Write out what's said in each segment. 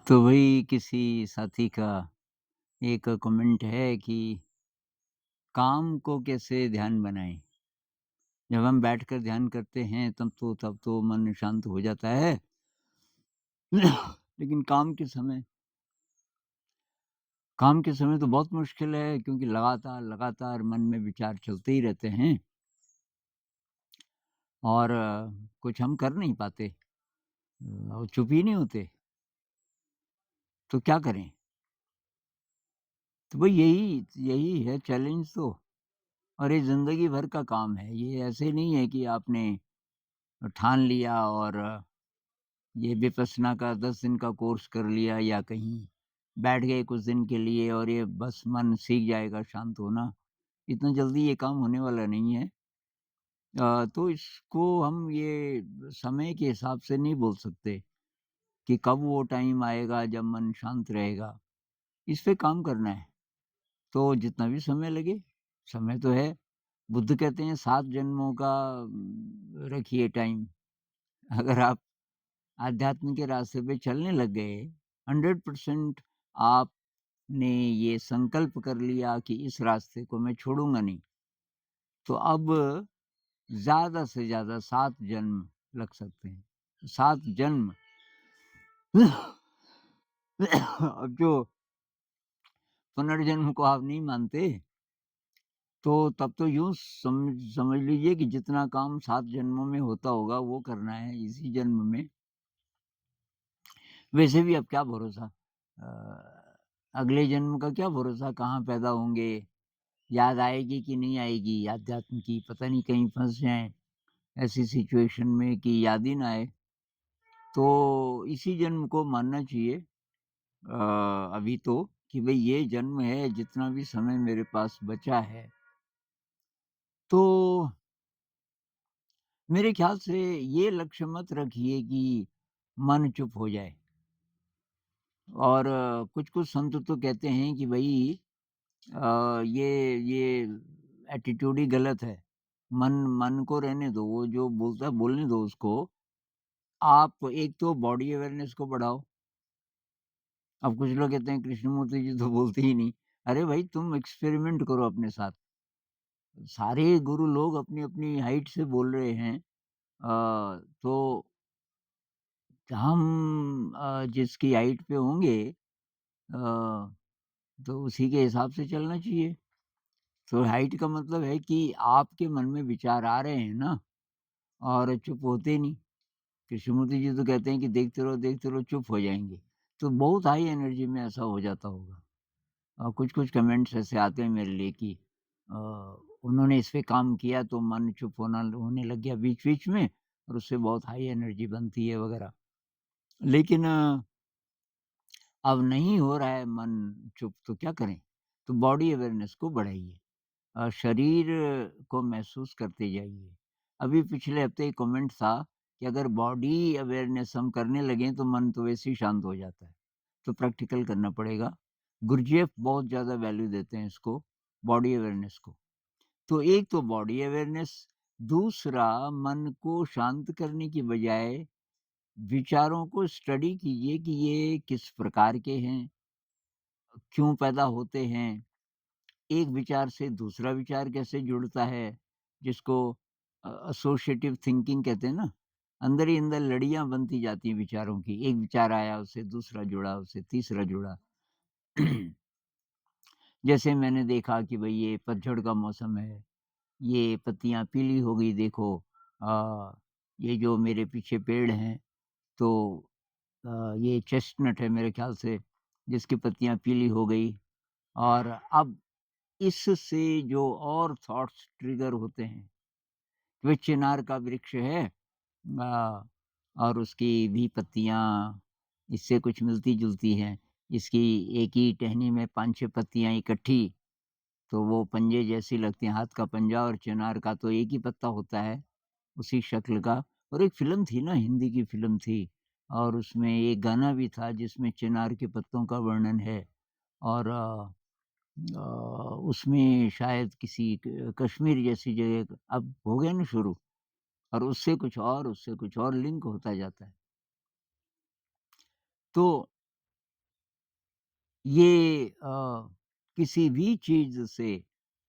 तो वही किसी साथी का एक कमेंट है कि काम को कैसे ध्यान बनाएँ? जब हम बैठकर ध्यान करते हैं तब तो मन शांत हो जाता है। लेकिन काम के समय तो बहुत मुश्किल है क्योंकि लगातार मन में विचार चलते ही रहते हैं और कुछ हम कर नहीं पाते और चुप ही नहीं होते। तो क्या करें? तो भई यही यही है चैलेंज तो। और ये ज़िंदगी भर का काम है। ये ऐसे नहीं है कि आपने ठान लिया और ये विपश्यना का 10 दिन का कोर्स कर लिया या कहीं बैठ गए कुछ दिन के लिए और ये बस मन सीख जाएगा शांत होना। इतना जल्दी ये काम होने वाला नहीं है। तो इसको हम ये समय के हिसाब से नहीं बोल सकते कि कब वो टाइम आएगा जब मन शांत रहेगा। इस पे काम करना है। तो जितना भी समय लगे, समय तो है। बुद्ध कहते हैं 7 जन्मों का रखिए टाइम। अगर आप आध्यात्म के रास्ते पे चलने लग गए, 100% आपने ये संकल्प कर लिया कि इस रास्ते को मैं छोड़ूँगा नहीं, तो अब ज़्यादा से ज़्यादा 7 जन्म लग सकते हैं। 7 जन्म अब जो पुनर्जन्म को आप नहीं मानते, तो तब तो यूँ समझ लीजिए कि जितना काम 7 जन्मों में होता होगा, वो करना है इसी जन्म में। वैसे भी अब क्या भरोसा? अगले जन्म का क्या भरोसा कहाँ पैदा होंगे, याद आएगी कि नहीं आएगी अध्यात्म की, पता नहीं कहीं फँस जाएँ ऐसी सिचुएशन में कि याद ही ना आए। तो इसी जन्म को मानना चाहिए अभी तो कि भई ये जन्म है, जितना भी समय मेरे पास बचा है, तो मेरे ख़्याल से ये लक्ष्य मत रखिए कि मन चुप हो जाए। और कुछ-कुछ संत तो कहते हैं कि भई ये एटीट्यूड ही गलत है। मन मन को रहने दो, वो जो बोलता है बोलने दो उसको। आप एक तो बॉडी अवेयरनेस को बढ़ाओ। अब कुछ लोग कहते हैं कृष्णमूर्ति जी तो बोलते ही नहीं। अरे भाई तुम एक्सपेरिमेंट करो अपने साथ। सारे गुरु लोग अपनी-अपनी हाइट से बोल रहे हैं। तो हम जिसकी हाइट पे होंगे तो उसी के हिसाब से चलना चाहिए। तो हाइट का मतलब है कि आपके मन में विचार आ रहे हैं ना और चुप होते नहीं। कृष्णमूर्ति जी तो कहते हैं कि देखते रहो चुप हो जाएँगे। तो बहुत हाई एनर्जी में ऐसा हो जाता होगा। कुछ-कुछ कमेंट्स ऐसे आते हैं मेरे लिए कि अ, उन्होंने इस पे काम किया तो मन चुप होने लग गया बीच-बीच में और उससे बहुत हाई एनर्जी बनती है वगैरह। लेकिन अब नहीं हो रहा है मन चुप तो क्या करें? तो बॉडी अवेयरनेस को बढ़ाइए। शरीर को महसूस करते जाइए। अभी पिछले हफ्ते एक कमेंट था कि अगर बॉडी अवेयरनेस हम करने लगें तो मन तो वैसे ही शांत हो जाता है। तो प्रैक्टिकल करना पड़ेगा। गुरजेफ बहुत ज़्यादा वैल्यू देते हैं इसको, बॉडी अवेयरनेस को। तो एक तो बॉडी अवेयरनेस, दूसरा मन को शांत करने की बजाय विचारों को स्टडी कीजिए कि ये किस प्रकार के हैं, क्यों पैदा होते हैं, एक विचार से दूसरा विचार कैसे जुड़ता है, जिसको एसोसिएटिव थिंकिंग कहते हैं ना, अंदर ही अंदर लड़ियाँ बनती जाती हैं विचारों की। एक विचार आया, उससे दूसरा जुड़ा, उससे तीसरा जुड़ा। जैसे मैंने देखा कि भई ये पतझड़ का मौसम है, ये पत्तियाँ पीली हो गई देखो। ये जो मेरे पीछे पेड़ हैं, तो ये चेस्टनट है मेरे ख़्याल से, जिसकी पत्तियाँ पीली हो गई और अब इससे जो और थॉट्स ट्रिगर होते हैं, वे चिनार का वृक्ष है और उसकी भी पत्तियाँ इससे कुछ मिलती-जुलती हैं। इसकी एक ही टहनी में 5-6 पत्तियाँ इकट्ठी, तो वो पंजे जैसी लगती हैं, हाथ का पंजा और चिनार का तो एक ही पत्ता होता है, उसी शक्ल का। और एक फ़िल्म थी ना, हिंदी की फ़िल्म थी और उसमें एक गाना भी था जिसमें चिनार के पत्तों का वर्णन है और उसमें शायद किसी क कश्मीर जैसी जगह अब हो गया ना शुरू और उससे कुछ और लिंक होता जाता है। तो ये किसी भी चीज़ से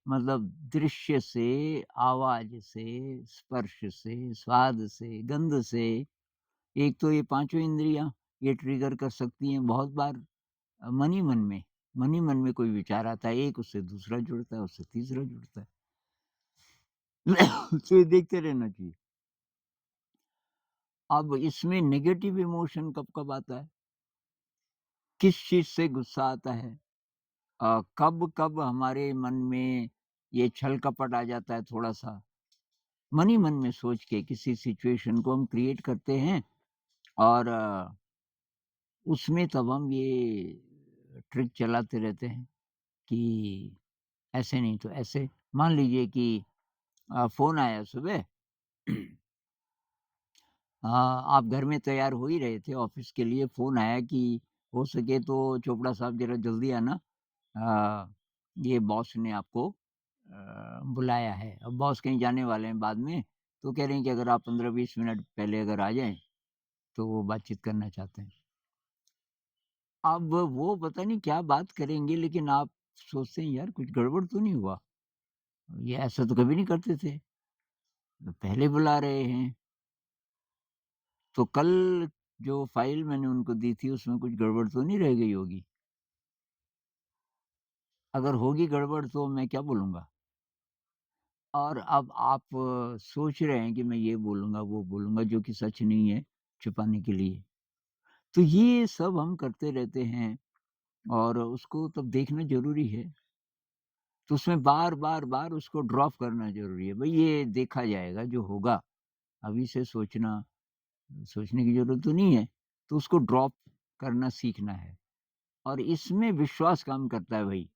मतलब दृश्य से, आवाज़ से, स्पर्श से, स्वाद से, गंध से, एक तो ये पाँचों इंद्रियाँ ये ट्रिगर कर सकती हैं बहुत बार मन ही मन मन में कोई विचार आता है, एक उससे दूसरा जुड़ता है, उससे तीसरा जुड़ता है। तो ये देखते रहना चाहिए। अब इसमें नेगेटिव इमोशन कब-कब आता है? किस चीज़ से गुस्सा आता है? कब-कब हमारे मन में ये छल-कपट आ जाता है थोड़ा-सा? मन ही मन में सोच के किसी सिचुएशन को हम क्रिएट करते हैं और उसमें तब हम ये ट्रिक चलाते रहते हैं कि ऐसे नहीं तो ऐसे। मान लीजिए कि फ़ोन आया सुबह आप घर में तैयार हो ही रहे थे ऑफ़िस के लिए, फ़ोन आया कि हो सके तो चोपड़ा साहब ज़रा जल्दी आना ये बॉस ने आपको बुलाया है। अब बॉस कहीं जाने वाले हैं बाद में, तो कह रहे हैं कि अगर आप 15-20 मिनट पहले अगर आ जाएँ, तो वो बातचीत करना चाहते हैं। अब वो पता नहीं क्या बात करेंगे लेकिन आप सोचते हैं यार कुछ गड़बड़ तो नहीं हुआ? ये ऐसा तो कभी नहीं करते थे, पहले बुला रहे हैं। तो कल जो फ़ाइल मैंने उनको दी थी उसमें कुछ गड़बड़ तो नहीं रह गई होगी? अगर होगी गड़बड़ तो मैं क्या बोलूँगा? और अब आप सोच रहे हैं कि मैं ये बोलूँगा, वो बोलूँगा जो कि सच नहीं है, छुपाने के लिए। तो ये सब हम करते रहते हैं और उसको तब देखना ज़रूरी है। तो उसमें बार उसको ड्रॉप करना ज़रूरी है। भई ये देखा जाएगा जो होगा, अभी से सोचने की ज़रूरत तो नहीं है, तो उसको ड्रॉप करना सीखना है। और इसमें विश्वास काम करता है भई।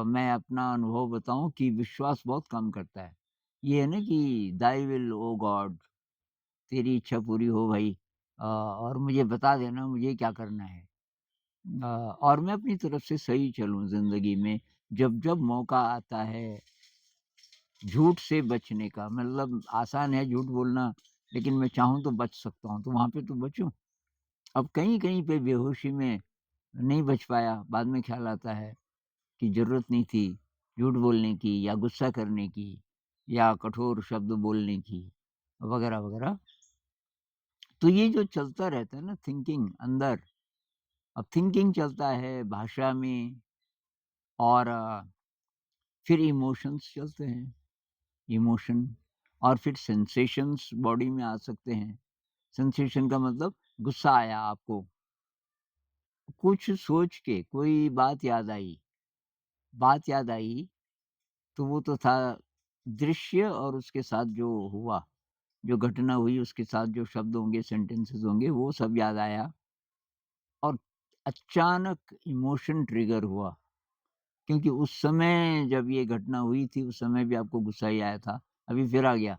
मैं अपना अनुभव बताऊँ कि विश्वास बहुत काम करता है। ये है ना कि दाई विल ओ गॉड तेरी इच्छा पूरी हो भई और मुझे बता देना मुझे क्या करना है। और मैं अपनी तरफ से सही चलूँ ज़िंदगी में। जब मौका आता है झूठ से बचने का मतलब आसान है झूठ बोलना, लेकिन मैं चाहूँ तो बच सकता हूँ, तो वहाँ पे तो बचूँ। अब कहीं-कहीं पे बेहोशी में नहीं बच पाया, बाद में ख़्याल आता है कि ज़रूरत नहीं थी झूठ बोलने की या गुस्सा करने की या कठोर शब्द बोलने की वग़ैरह-वग़ैरह। तो ये जो चलता रहता है ना थिंकिंग अंदर, अब थिंकिंग चलता है भाषा में और फिर इमोशंस चलते हैं, इमोशन और फिर सेंसेशंस बॉडी में आ सकते हैं। सेंसेशन का मतलब गुस्सा आया आपको, कुछ सोच के कोई बात याद आई तो वो तो था दृश्य और उसके साथ जो हुआ, जो घटना हुई उसके साथ जो शब्द होंगे, सेंटेंसेस होंगे वो सब याद आया और अचानक इमोशन ट्रिगर हुआ। क्योंकि उस समय जब ये घटना हुई थी, उस समय भी आपको गुस्सा ही आया था, अभी फिर आ गया।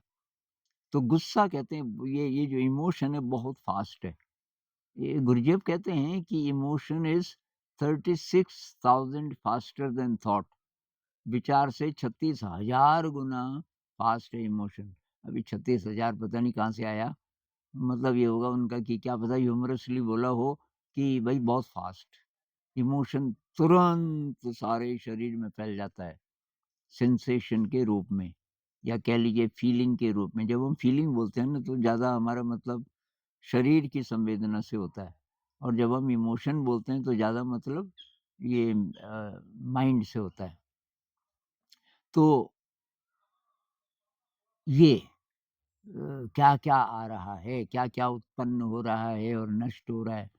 तो गुस्सा कहते हैं ये जो इमोशन है बहुत फ़ास्ट है। ये गुरजेफ कहते हैं कि emotion is 36,000 faster than thought विचार से 36,000 गुना फ़ास्ट है इमोशन। अभी 36,000 पता नहीं कहाँ से आया। मतलब ये होगा उनका कि क्या पता ह्यूमरसली बोला हो कि भई बहुत फ़ास्ट। इमोशन तुरंत सारे शरीर में फैल जाता है, सेंसेशन के रूप में या कह लीजिए फीलिंग के रूप में। जब हम फीलिंग बोलते हैं ना तो ज़्यादा हमारा मतलब शरीर की संवेदना से होता है और जब हम इमोशन बोलते हैं तो ज़्यादा मतलब ये माइंड से होता है। तो ये क्या-क्या आ रहा है, क्या-क्या उत्पन्न हो रहा है और नष्ट हो रहा है।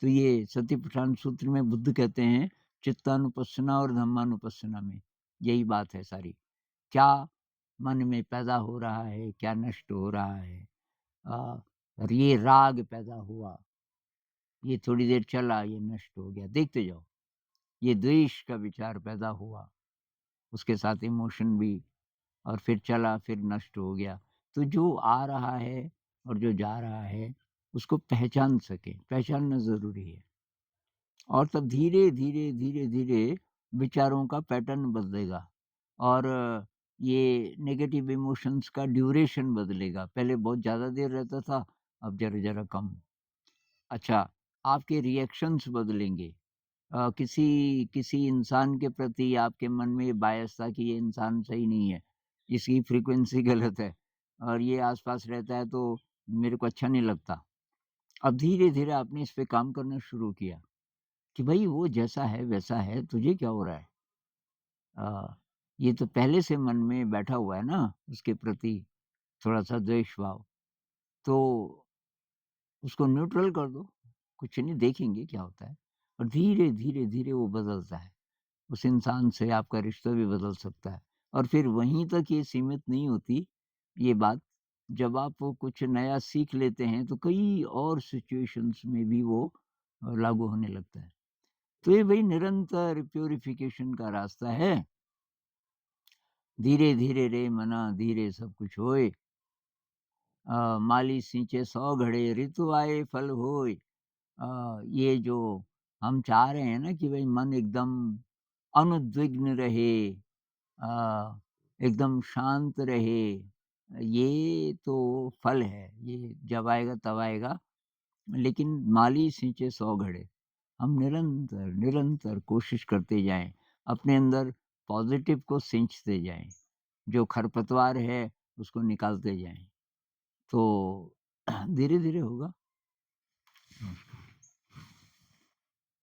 तो ये सतिपटठान सूत्र में बुद्ध कहते हैं चित्तानुपස්සना और धम्मानुपස්සना में यही बात है सारी। क्या मन में पैदा हो रहा है, क्या नष्ट हो रहा है। और ये राग पैदा हुआ, ये थोड़ी देर चला, ये नष्ट हो गया, देखते जाओ। ये द्वेष का विचार पैदा हुआ, उसके साथ इमोशन भी और फिर चला, फिर नष्ट हो गया। तो जो आ रहा है और जो जा रहा है, उसको पहचान सकें, पहचानना ज़रूरी है। और तब धीरे-धीरे, धीरे-धीरे विचारों का पैटर्न बदलेगा और ये नेगेटिव इमोशंस का ड्यूरेशन बदलेगा। पहले बहुत ज़्यादा देर रहता था, अब ज़रा-ज़रा कम। अच्छा, आपके रिएक्शंस बदलेंगे। किसी किसी इंसान के प्रति आपके मन में ये बायस था कि ये इंसान सही नहीं है, इसकी फ्रीक्वेंसी गलत है और ये आस-पास रहता है तो मेरे को अच्छा नहीं लगता। अब धीरे-धीरे आपने इस पे काम करना शुरू किया कि भई वो जैसा है वैसा है, तुझे क्या हो रहा है? ये तो पहले से मन में बैठा हुआ है ना उसके प्रति थोड़ा-सा द्वेष भाव, तो उसको न्यूट्रल कर दो, कुछ नहीं देखेंगे क्या होता है और धीरे, धीरे, धीरे वो बदलता है। उस इंसान से आपका रिश्ता भी बदल सकता है और फिर वहीं तक ये सीमित नहीं होती ये बात, जब आप वो कुछ नया सीख लेते हैं तो कई और सिचुएशंस में भी वो लागू होने लगता है। तो ये भई निरंतर प्यूरिफिकेशन का रास्ता है। धीरे, धीरे रे मना धीरे सब कुछ होए। माली सींचे 100 घड़े ऋतु आए फल होए। ये जो हम चाह रहे हैं ना कि भई मन एकदम अनुद्विग्न रहे, एकदम शांत रहे, ये तो फल है, ये जब आएगा तब आएगा। लेकिन माली सींचे 100 घड़े, हम निरंतर, निरंतर कोशिश करते जाएँ, अपने अंदर पॉज़िटिव को सींचते जाएँ, जो खरपतवार है उसको निकालते जाएँ, तो धीरे-धीरे होगा।